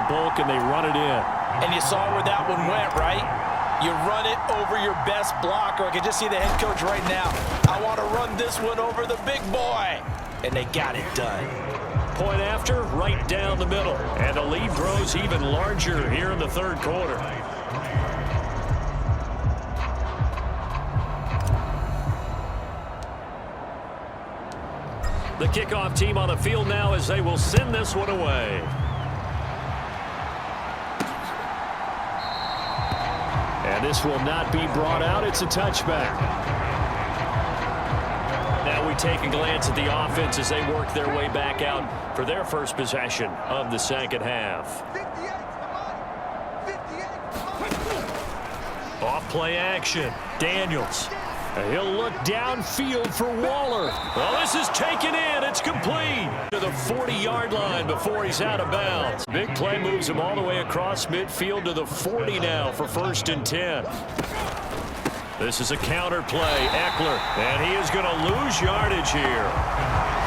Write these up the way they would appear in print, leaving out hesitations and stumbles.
bulk, and they run it in. And you saw where that one went, right? You run it over your best blocker. I can just see the head coach right now. I want to run this one over the big boy. And they got it done. Point after, right down the middle. And the lead grows even larger here in the third quarter. The kickoff team on the field now as they will send this one away. And this will not be brought out. It's a touchback. Now we take a glance at the offense as they work their way back out for their first possession of the second half. Off play action. Daniels. He'll look downfield for Waller. Well, this is taken in. It's complete to the 40-yard line before he's out of bounds. Big play moves him all the way across midfield to the 40 now for 1st and 10. This is a counter play. Eckler, and he is going to lose yardage here.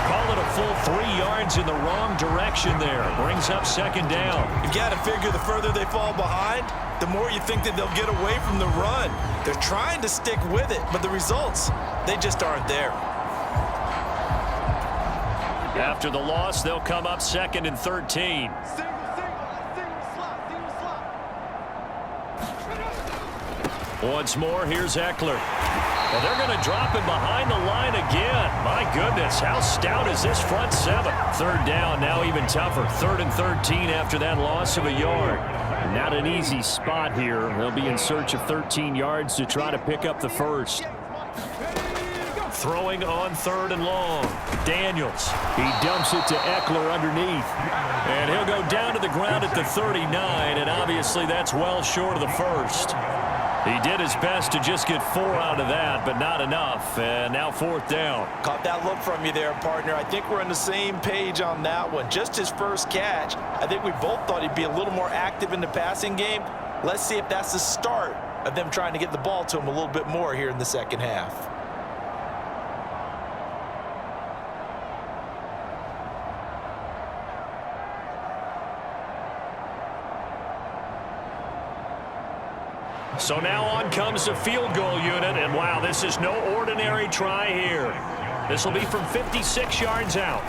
Call it a full 3 yards in the wrong direction there. Brings up 2nd down. You've got to figure the further they fall behind, the more you think that they'll get away from the run. They're trying to stick with it, but the results, they just aren't there. After the loss, they'll come up 2nd and 13. Once more, here's Eckler. Well, they're going to drop him behind the line again. My goodness, how stout is this front 7? 3rd down, now even tougher. 3rd and 13 after that loss of a yard. Not an easy spot here. They'll be in search of 13 yards to try to pick up the first. Throwing on 3rd and long. Daniels. He dumps it to Eckler underneath. And he'll go down to the ground at the 39, and obviously that's well short of the first. He did his best to just get 4 out of that, but not enough. And now 4th down. Caught that look from you there, partner. I think we're on the same page on that one. Just his first catch. I think we both thought he'd be a little more active in the passing game. Let's see if that's the start of them trying to get the ball to him a little bit more here in the second half. So now on comes the field goal unit, and wow, this is no ordinary try here. This will be from 56 yards out.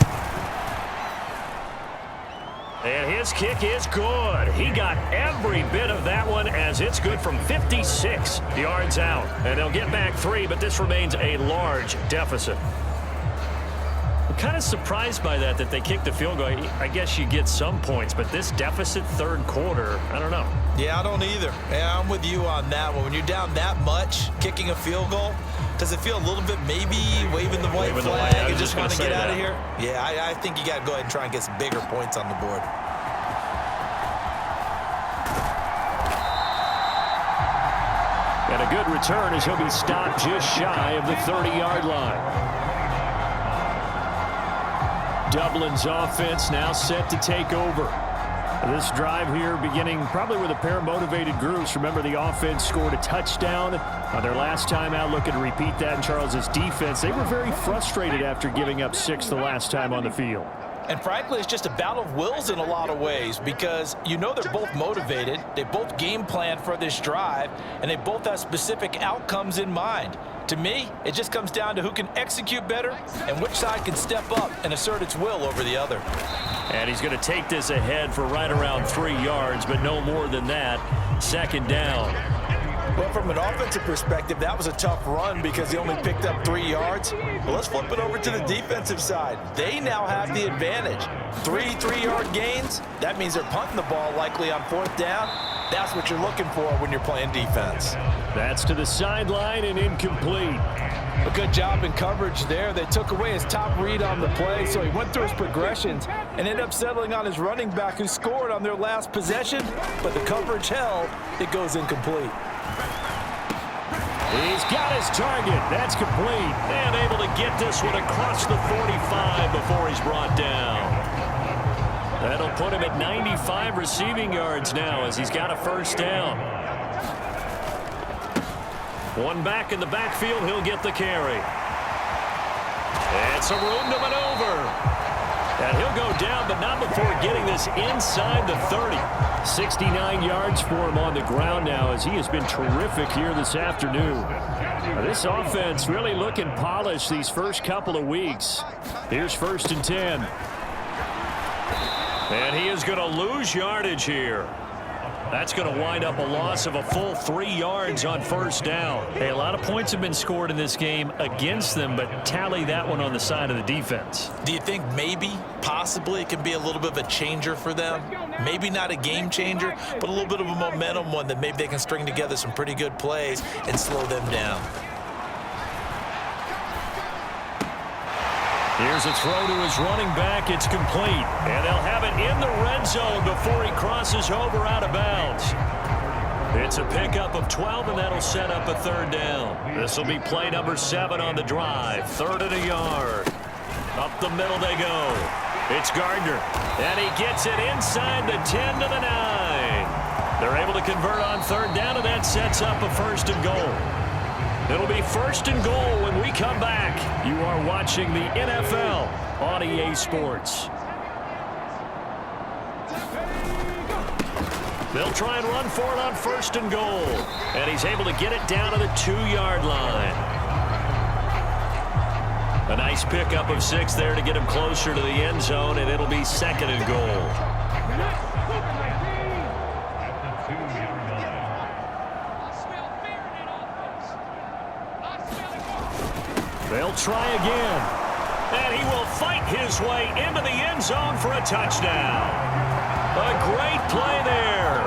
And his kick is good. He got every bit of that one as it's good from 56 yards out. And they'll get back 3, but this remains a large deficit. I'm kind of surprised by that they kicked the field goal. I guess you get some points, but this deficit 3rd quarter, I don't know. Yeah, I don't either. Yeah, I'm with you on that one. When you're down that much, kicking a field goal, does it feel a little bit maybe waving the white flag and just want to get out of here? Yeah, I think you got to go ahead and try and get some bigger points on the board. And a good return as he'll be stopped just shy of the 30-yard line. Dublin's offense now set to take over. This drive here beginning probably with a pair of motivated groups. Remember, the offense scored a touchdown on their last time out. Looking to repeat that in Charles's defense. They were very frustrated after giving up 6 the last time on the field. And frankly, it's just a battle of wills in a lot of ways because you know they're both motivated. They both game plan for this drive, and they both have specific outcomes in mind. To me, it just comes down to who can execute better and which side can step up and assert its will over the other. And he's going to take this ahead for right around 3 yards, but no more than that. 2nd down. Well, from an offensive perspective, that was a tough run because he only picked up 3 yards. Well, let's flip it over to the defensive side. They now have the advantage. 3 3-yard gains. That means they're punting the ball likely on 4th down. That's what you're looking for when you're playing defense. That's to the sideline and incomplete. A good job in coverage there. They took away his top read on the play, so he went through his progressions and ended up settling on his running back who scored on their last possession, but the coverage held. It goes incomplete. He's got his target. That's complete. And able to get this one across the 45 before he's brought down. That'll put him at 95 receiving yards now as he's got a 1st down. One back in the backfield. He'll get the carry. It's a room to maneuver. And he'll go down, but not before getting this inside the 30. 69 yards for him on the ground now as he has been terrific here this afternoon. This offense really looking polished these first couple of weeks. Here's 1st and 10. And he is going to lose yardage here. That's going to wind up a loss of a full 3 yards on 1st down. Hey, a lot of points have been scored in this game against them, but tally that one on the side of the defense. Do you think maybe, possibly, it can be a little bit of a changer for them? Maybe not a game changer, but a little bit of a momentum one that maybe they can string together some pretty good plays and slow them down. Here's a throw to his running back. It's complete. And they'll have it in the red zone before he crosses over out of bounds. It's a pickup of 12, and that'll set up a 3rd down. This will be play number 7 on the drive. 3rd and a yard. Up the middle they go. It's Gardner. And he gets it inside the 10 to the 9. They're able to convert on 3rd down, and that sets up a 1st and goal. It'll be 1st and goal when we come back. You are watching the NFL on EA Sports. They'll try and run for it on 1st and goal. And he's able to get it down to the 2-yard line. A nice pickup of 6 there to get him closer to the end zone, and it'll be 2nd and goal. They'll try again. And he will fight his way into the end zone for a touchdown. A great play there.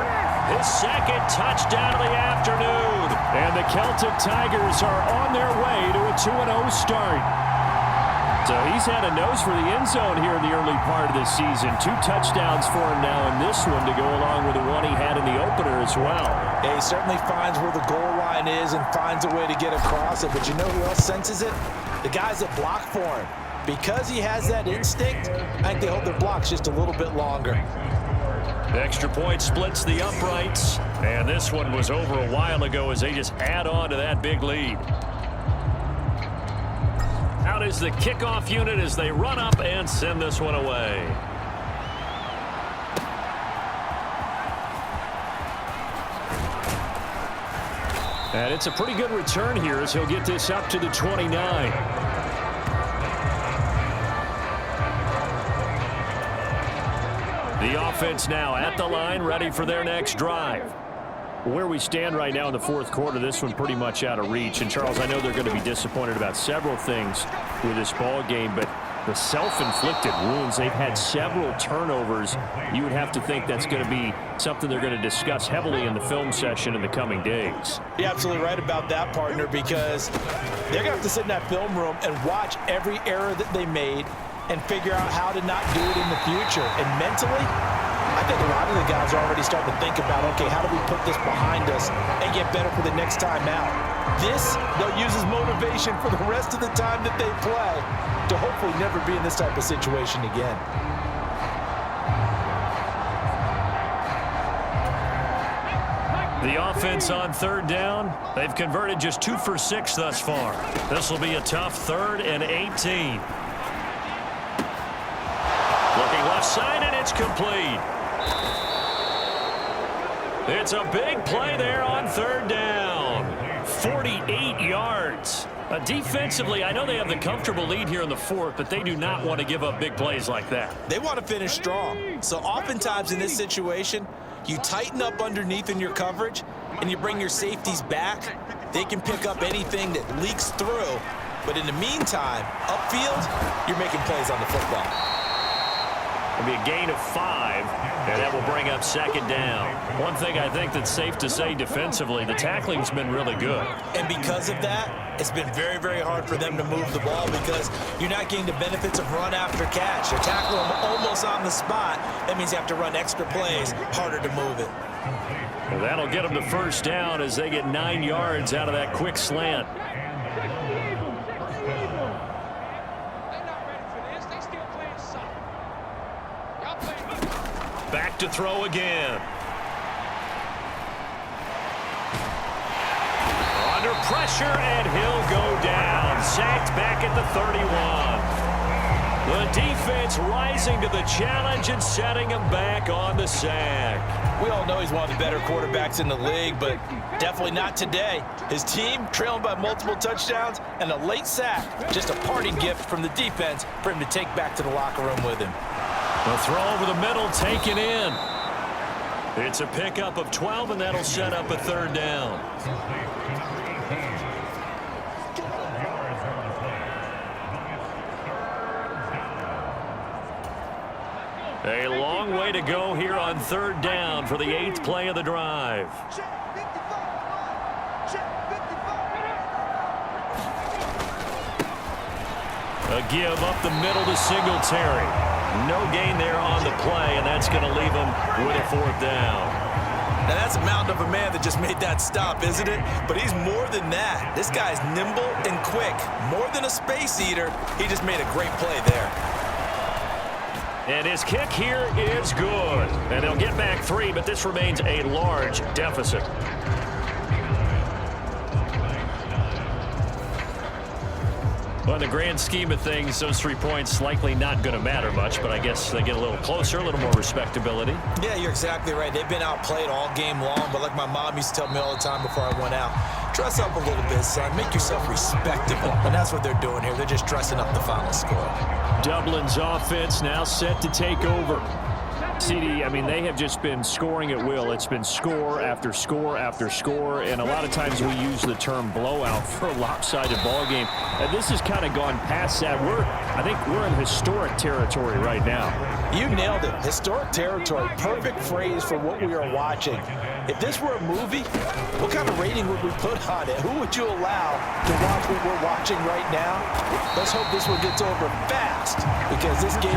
His 2nd touchdown of the afternoon. And the Celtic Tigers are on their way to a 2-0 start. So he's had a nose for the end zone here in the early part of this season. 2 touchdowns for him now in this one to go along with the one he had in the opener as well. Yeah, he certainly finds where the goal line is and finds a way to get across it. But you know who else senses it? The guys that block for him. Because he has that instinct, I think they hold their blocks just a little bit longer. The extra point splits the uprights. And this one was over a while ago as they just add on to that big lead. Out is the kickoff unit as they run up and send this one away. And it's a pretty good return here as he'll get this up to the 29. The offense now at the line, ready for their next drive. Where we stand right now in the 4th quarter, this one pretty much out of reach. And, Charles, I know they're going to be disappointed about several things with this ball game, but the self-inflicted wounds, they've had several turnovers. You would have to think that's going to be something they're going to discuss heavily in the film session in the coming days. You're absolutely right about that, partner, because they're going to have to sit in that film room and watch every error that they made and figure out how to not do it in the future. And mentally, I think a lot of the guys are already starting to think about, okay, how do we put this behind us and get better for the next time out? This, they'll use as motivation for the rest of the time that they play to hopefully never be in this type of situation again. The offense on 3rd down, they've converted just 2 for 6 thus far. This will be a tough 3rd and 18. Looking left side, and it's complete. It's a big play there on 3rd down. 48 yards. Defensively, I know they have the comfortable lead here in the 4th, but they do not want to give up big plays like that. They want to finish strong. So oftentimes in this situation, you tighten up underneath in your coverage, and you bring your safeties back. They can pick up anything that leaks through. But in the meantime, upfield, you're making plays on the football. It'll be a gain of 5, and that will bring up 2nd down. One thing I think that's safe to say defensively, the tackling's been really good. And because of that, it's been very, very hard for them to move the ball because you're not getting the benefits of run after catch. You're tackling them almost on the spot. That means you have to run extra plays, harder to move it. Well, that'll get them to 1st down as they get 9 yards out of that quick slant. Back to throw again. Under pressure, and he'll go down. Sacked back at the 31. The defense rising to the challenge and setting him back on the sack. We all know he's one of the better quarterbacks in the league, but definitely not today. His team trailing by multiple touchdowns and a late sack. Just a parting gift from the defense for him to take back to the locker room with him. The throw over the middle taken in. It's a pickup of 12, and that'll set up a third down. A long way to go here on third down for the 8th play of the drive. A give up the middle to Singletary. No gain there on the play, and that's going to leave him with a fourth down. Now, that's a mountain of a man that just made that stop, isn't it? But he's more than that. This guy's nimble and quick. More than a space eater, he just made a great play there. And his kick here is good. And they'll get back 3, but this remains a large deficit. Well, in the grand scheme of things, those 3 points likely not going to matter much, but I guess they get a little closer, a little more respectability. Yeah, you're exactly right. They've been outplayed all game long, but like my mom used to tell me all the time before I went out, dress up a little bit, son. Make yourself respectable. And that's what they're doing here. They're just dressing up the final score. Dublin's offense now set to take over. CD, I mean, they have just been scoring at will. It's been score after score after score, and a lot of times we use the term blowout for a lopsided ball game. And this has kind of gone past that. I think we're in historic territory right now. You nailed it. Historic territory. Perfect phrase for what we are watching. If this were a movie, what kind of rating would we put on it? Who would you allow to watch what we're watching right now? Let's hope this one gets over fast, because this game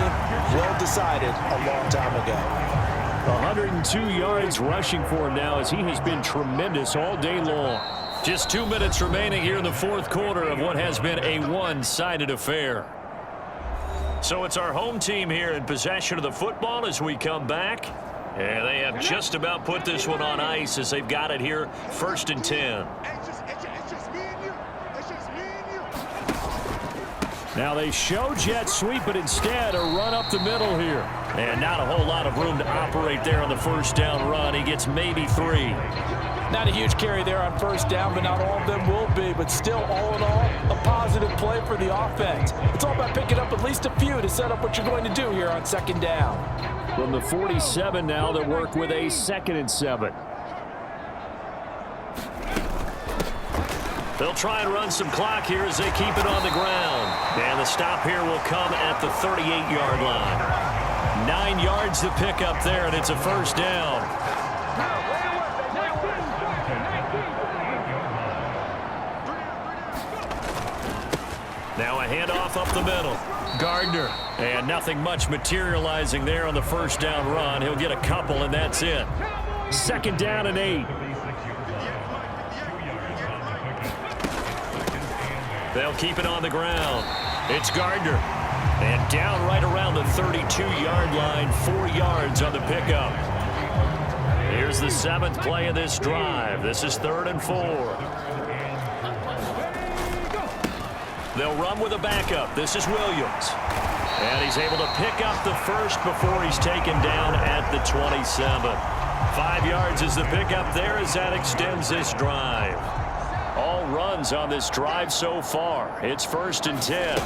well decided a long time ago. 102 yards rushing for him now, as he has been tremendous all day long. Just 2 minutes remaining here in the fourth quarter of what has been a one-sided affair. So it's our home team here in possession of the football as we come back. And they have just about put this one on ice as they've got it here, 1st and 10. Now they show jet sweep, but instead a run up the middle here. And not a whole lot of room to operate there on the first down run. He gets maybe 3. Not a huge carry there on first down, but not all of them will be. But still, all in all, a positive play for the offense. It's all about picking up at least a few to set up what you're going to do here on second down. From the 47 now, they'll work with a 2nd and 7. They'll try and run some clock here as they keep it on the ground. And the stop here will come at the 38-yard line. 9 yards to pick up there, and it's a first down. Now a handoff up the middle. Gardner. And nothing much materializing there on the first down run. He'll get a couple, and that's it. 2nd down and 8. They'll keep it on the ground. It's Gardner. And down right around the 32-yard line, 4 yards on the pickup. Here's the 7th play of this drive. This is 3rd and 4. They'll run with a backup. This is Williams. And he's able to pick up the first before he's taken down at the 27. 5 yards is the pickup there as that extends this drive. All runs on this drive so far. It's 1st and 10.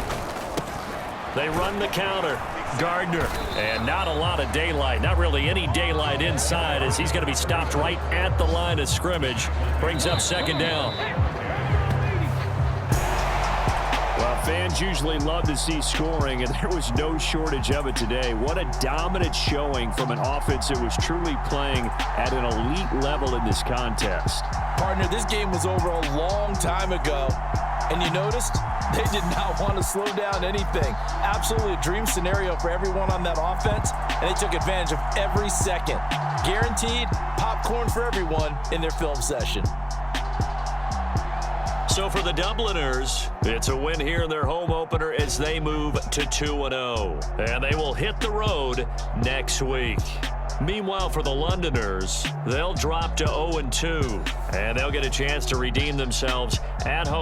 They run the counter. Gardner. And not a lot of daylight. Not really any daylight inside, as he's going to be stopped right at the line of scrimmage. Brings up 2nd down. Well, fans usually love to see scoring, and there was no shortage of it today. What a dominant showing from an offense that was truly playing at an elite level in this contest. Partner, this game was over a long time ago, and you noticed they did not want to slow down anything. Absolutely a dream scenario for everyone on that offense, and they took advantage of every second. Guaranteed popcorn for everyone in their film session. So for the Dubliners, it's a win here in their home opener as they move to 2-0. And they will hit the road next week. Meanwhile, for the Londoners, they'll drop to 0-2. And they'll get a chance to redeem themselves at home.